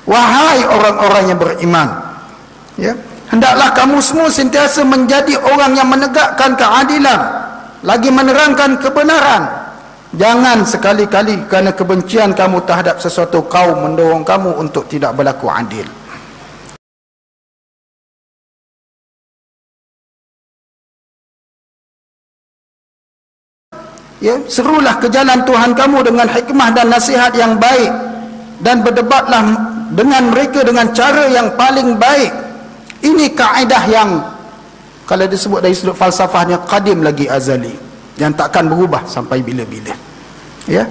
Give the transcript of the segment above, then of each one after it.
Wahai orang-orang yang beriman, ya, hendaklah kamu semua sentiasa menjadi orang yang menegakkan keadilan, lagi menerangkan kebenaran. Jangan sekali-kali kerana kebencian kamu terhadap sesuatu kaum mendorong kamu untuk tidak berlaku adil. Ya, serulah ke jalan Tuhan kamu dengan hikmah dan nasihat yang baik, dan berdebatlah dengan mereka dengan cara yang paling baik. Ini kaedah yang kalau disebut dari sudut falsafahnya qadim lagi azali, yang takkan berubah sampai bila-bila. Ya.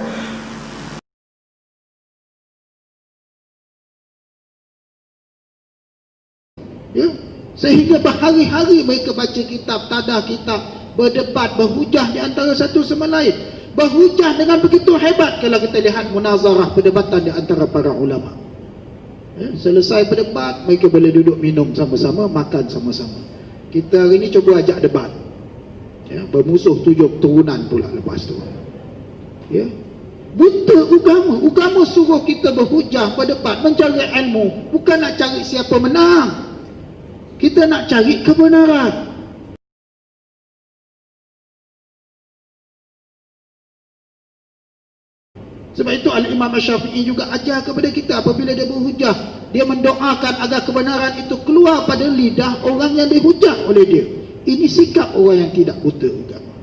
Ya, sehingga berhari-hari mereka baca kitab, tadah kitab, berdebat, berhujah di antara satu sama lain. Berhujah dengan begitu hebat kalau kita lihat munazarah, perdebatan di antara para ulama. Ya, selesai berdebat, mereka boleh duduk minum sama-sama, makan sama-sama. Kita hari ini cuba ajak debat. Ya, bermusuh 7 keturunan pula lepas tu. Ya. Buta agama. Agama suruh kita berhujah, berdebat, mencari ilmu, bukan nak cari siapa menang. Kita nak cari kebenaran. Sebab itu Al-Imam Syafi'i juga ajar kepada kita apabila dia berhujah, dia mendoakan agar kebenaran itu keluar pada lidah orang yang dihujah oleh dia. Ini sikap orang yang tidak buta agama.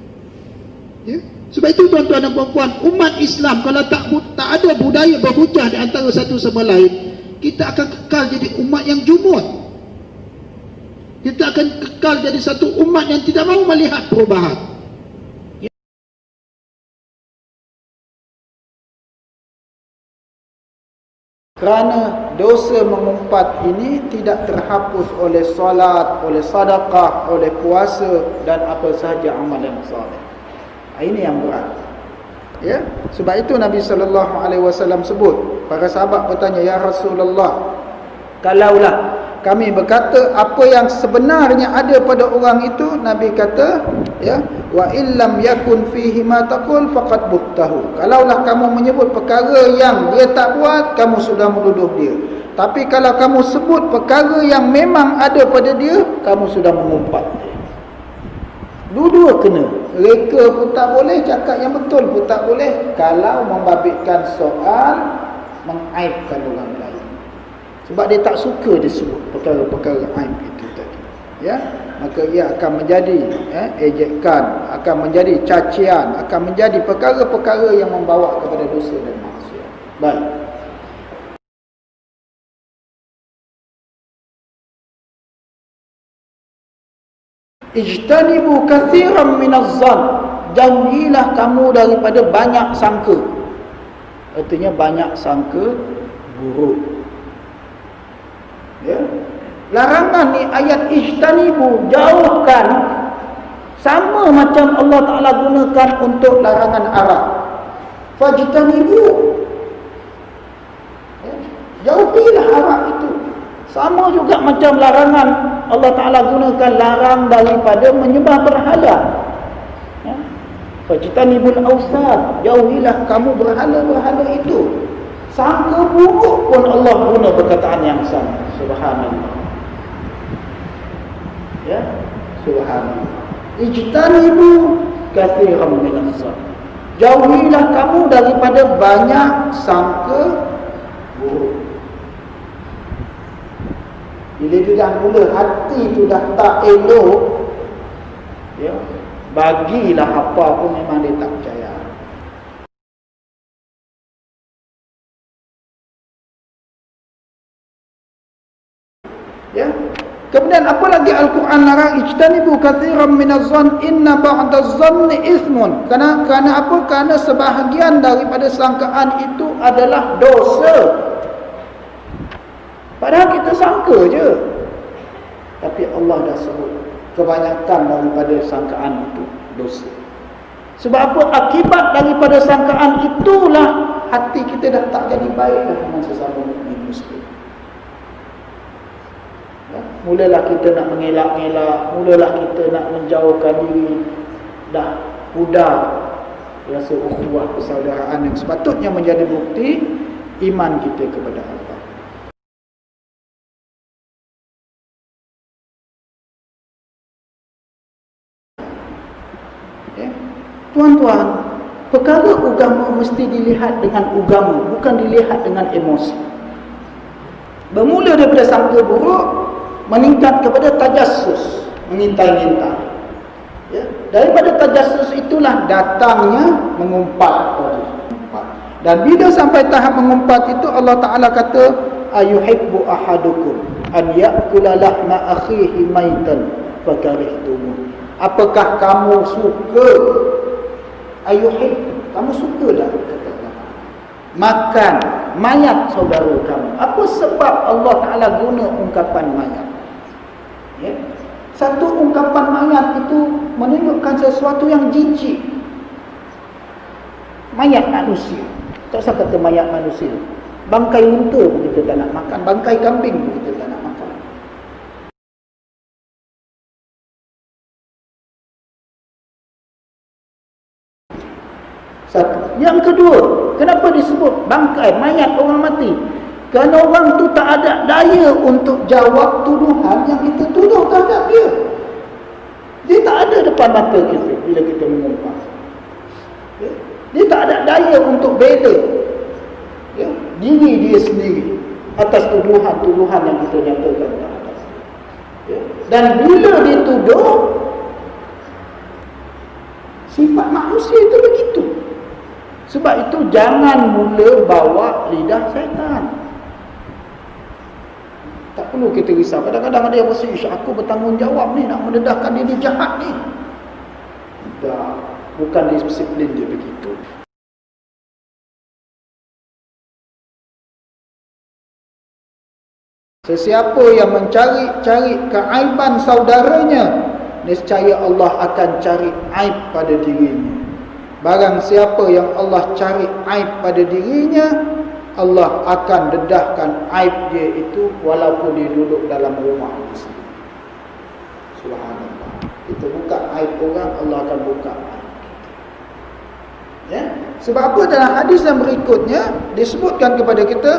Ya? Sebab itu tuan-tuan dan puan-puan, umat Islam kalau tak ada budaya berhujah di antara satu sama lain, kita akan kekal jadi umat yang jumud. Kita akan kekal jadi satu umat yang tidak mahu melihat perubahan. Kerana dosa mengumpat ini tidak terhapus oleh solat, oleh sedekah, oleh puasa dan apa sahaja amalan soleh. Ini yang berat. Ya, sebab itu Nabi SAW sebut, para sahabat bertanya, ya Rasulullah, kalaulah kami berkata apa yang sebenarnya ada pada orang itu, Nabi kata, ya, wa illam yakun fihi ma taqul faqad buhtahu. Kalaulah kamu menyebut perkara yang dia tak buat, kamu sudah menuduh dia. Tapi kalau kamu sebut perkara yang memang ada pada dia, kamu sudah mengumpat dia. Dua-dua kena. Reka pun tak boleh, cakap yang betul pun tak boleh kalau membabitkan soal mengaibkan orang lain. Sebab dia tak suka disebut perkara-perkara aib itu tadi. Ya, maka ia akan menjadi ejekan, akan menjadi cacian, akan menjadi perkara-perkara yang membawa kepada dosa dan maksiat. Baik. Ijtanibu katsiran minaz-zann. Jauhilah kamu daripada banyak sangka. Artinya banyak sangka buruk. Ya. Larangan ni ayat ijtanibu, jauhkan, sama macam Allah Ta'ala gunakan untuk larangan arak. Fajtanibu, ya. Jauhilah arak itu. Sama juga macam larangan Allah Ta'ala gunakan larang daripada menyembah berhala. Ya. Fajtanibul awsan, jauhilah kamu berhala-berhala itu. Sangka buruk pun Allah guna perkataan yang sama. Subhanallah. Ya, subhanallah. Ijtanibu katsiran minaz-zann. Jauhilah kamu daripada banyak sangka buruk. Bila dia dah mula hati tu dah tak elok, ya, bagilah apa pun memang dia tak percaya. Ya. Kemudian apa lagi Al-Quran larang? Ijtanibu katsiran minaz-zann inna ba'daz-zanni itsmun. Kerana apa? Kerana sebahagian daripada sangkaan itu adalah dosa. Padahal kita sangka je. Tapi Allah dah sebut kebanyakan daripada sangkaan itu dosa. Sebab apa? Akibat daripada sangkaan itulah hati kita dah tak jadi baik dengan sesama mukmin muslim. Ya, mulalah kita nak mengelak-ngelak, mulalah kita nak menjauhkan diri, dah pudar rasa ukhuwah persaudaraan yang sepatutnya menjadi bukti iman kita kepada Allah. Tuan-tuan, perkara agama mesti dilihat dengan agama, bukan dilihat dengan emosi. Bermula daripada sangka buruk, meningkat kepada tajassus, mengintai-intai. Ya, daripada tajassus itulah datangnya mengumpat tadi. Dan bila sampai tahap mengumpat itu, Allah Ta'ala kata, ayuhibbu ahadukum an ya'kula lahma akhihi maitan fakarihtumuh. Apakah kamu suka, ayuhib, kamu suka tak makan mayat saudara kamu? Apa sebab Allah Ta'ala guna ungkapan mayat? Ya? Satu ungkapan mayat itu menunjukkan sesuatu yang jijik. Mayat manusia, tak usah kata mayat manusia, bangkai unta pun kita tak nak makan, bangkai kambing pun kita tak nak makan. Satu. Yang kedua, kenapa disebut bangkai, mayat orang mati? Kerana orang tu tak ada daya untuk jawab tuduhan yang kita tuduh terhadap dia. Dia tak ada depan mata kita bila kita mengumpat. Ya? Dia tak ada daya untuk bela, ya, diri dia sendiri atas tuduhan-tuduhan yang kita nyatakan terhadap. Ya? Dan bila dituduh, sifat manusia itu begitu. Sebab itu jangan mula bawa lidah syaitan. Tak perlu kita risau. Kadang-kadang ada yang rasa, aku bertanggungjawab ni nak mendedahkan dia jahat ni. Tak, bukan disiplin dia begitu. Sesiapa yang mencari-cari keaiban saudaranya, nescaya Allah akan cari aib pada dirinya. Barang siapa yang Allah cari aib pada dirinya, Allah akan dedahkan aib dia itu walaupun dia duduk dalam rumah dia sendiri. Subhanallah. Kita buka aib orang, Allah akan buka aib kita. Ya? Sebab apa dalam hadis yang berikutnya disebutkan kepada kita,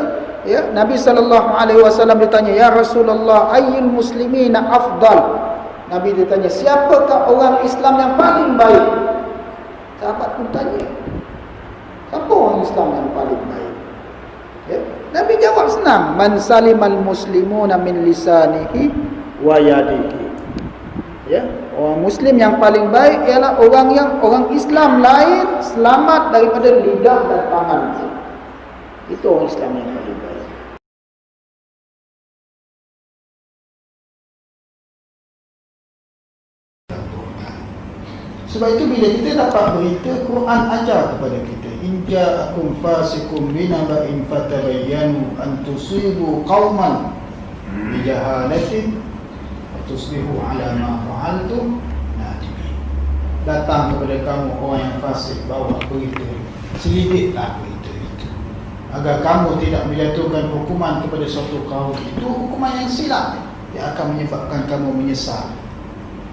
ya, Nabi SAW ditanya, ya Rasulullah, ayyul muslimina afdal? Nabi ditanya, siapakah orang Islam yang paling baik? Sahabat pun tanya, siapa orang Islam yang paling baik? Ya? Nabi jawab senang, man salimal muslimuna min lisanihi wa yadihi. Ya? Orang Muslim yang paling baik ialah orang Islam lain selamat daripada lidah dan tangan. Itu orang Islam yang paling baik. Sebab itu bila kita dapat berita, Quran ajar kepada kita, in ja'akum fasikum binaba'in fatabayyanu an tusibu qauman bijahalatin tusbihu ala ma fa'altum nadimin. Datang kepada kamu orang yang fasik bawa berita, selidiklah berita itu agar kamu tidak menjatuhkan hukuman kepada suatu kaum. Itu hukuman yang silap, yang akan menyebabkan kamu menyesal.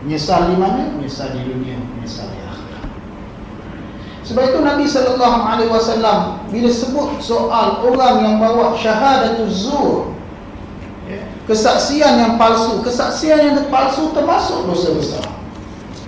Menyesal di mana? Menyesal di dunia, menyesal di akhirat. Sebab itu Nabi SAW bila sebut soal orang yang bawa syahadatuz zur, kesaksian yang palsu, kesaksian yang palsu termasuk dosa besar.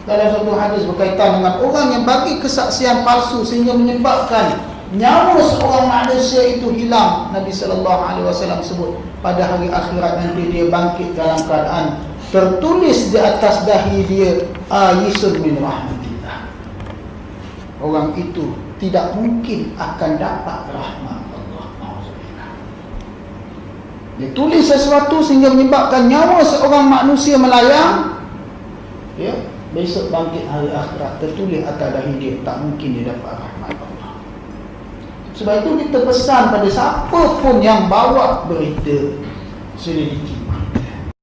Dalam satu hadis berkaitan dengan orang yang bagi kesaksian palsu sehingga menyebabkan nyawa seorang manusia itu hilang, Nabi SAW sebut pada hari akhirat nanti dia bangkit dalam keadaan tertulis di atas dahi dia, ayisun min rahmatillah. Orang itu tidak mungkin akan dapat rahmat Allah. Dia tulis sesuatu sehingga menyebabkan nyawa seorang manusia melayang, ya, besok bangkit hari akhirat tertulis atas dahi dia, tak mungkin dia dapat rahmat Allah. Sebab itu kita pesan pada siapa pun yang bawa berita, selidiki.